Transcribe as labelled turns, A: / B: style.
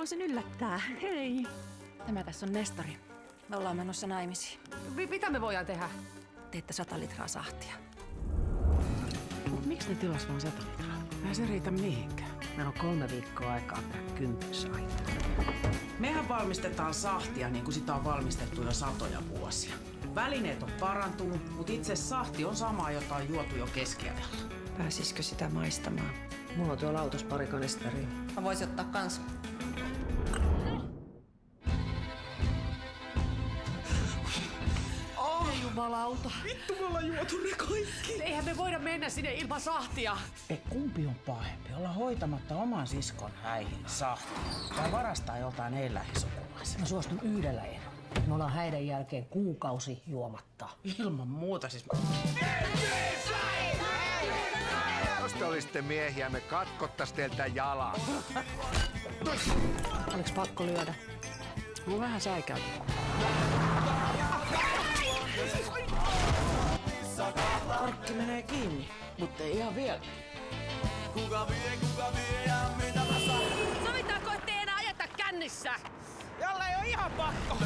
A: halusin yllättää. Hei.
B: Tämä tässä on Nestori. Me ollaan menossa naimisiin.
C: Mitä me voidaan tehdä?
B: Teette 100 litraa sahtia.
D: Miksi ne tilas vaan 100 litraa? Eihän se riitä mihinkään.
E: Meillä on 3 viikkoa aikaa tehdä 10 sahtia.
D: Mehän valmistetaan sahtia niin kuin sitä on valmistettu jo satoja vuosia. Välineet on parantunut, mutta itse sahti on samaa, jota on juotu jo keskiajalla.
A: Pääsisikö sitä maistamaan?
E: Mulla on tuolla autossa pari kanisteria.
B: Mä voisin ottaa kans.
C: Jumalauta.
D: Vittu, me ollaan juotu ne kaikki.
C: Eihän me voida mennä sinne ilman sahtia.
D: Kumpi on pahempi? Olla hoitamatta oman siskon häihin sahtia vai varastaa joltain ei-lähisukulaisen?
E: Mä suostun yhdellä ehdolla. Me ollaan häiden jälkeen kuukausi juomatta.
D: Ilman muuta siis.
F: Jos te olisitte miehiä, me katkottais teiltä jalan.
E: Oliko pakko lyödä?
D: Mulla vähän säikäytä. Korkki menee kiinni, mutta ei ihan vielä.
C: Sovitaanko, ettei enää ajeta kännissä?
D: Jolla ei ole ihan pakko.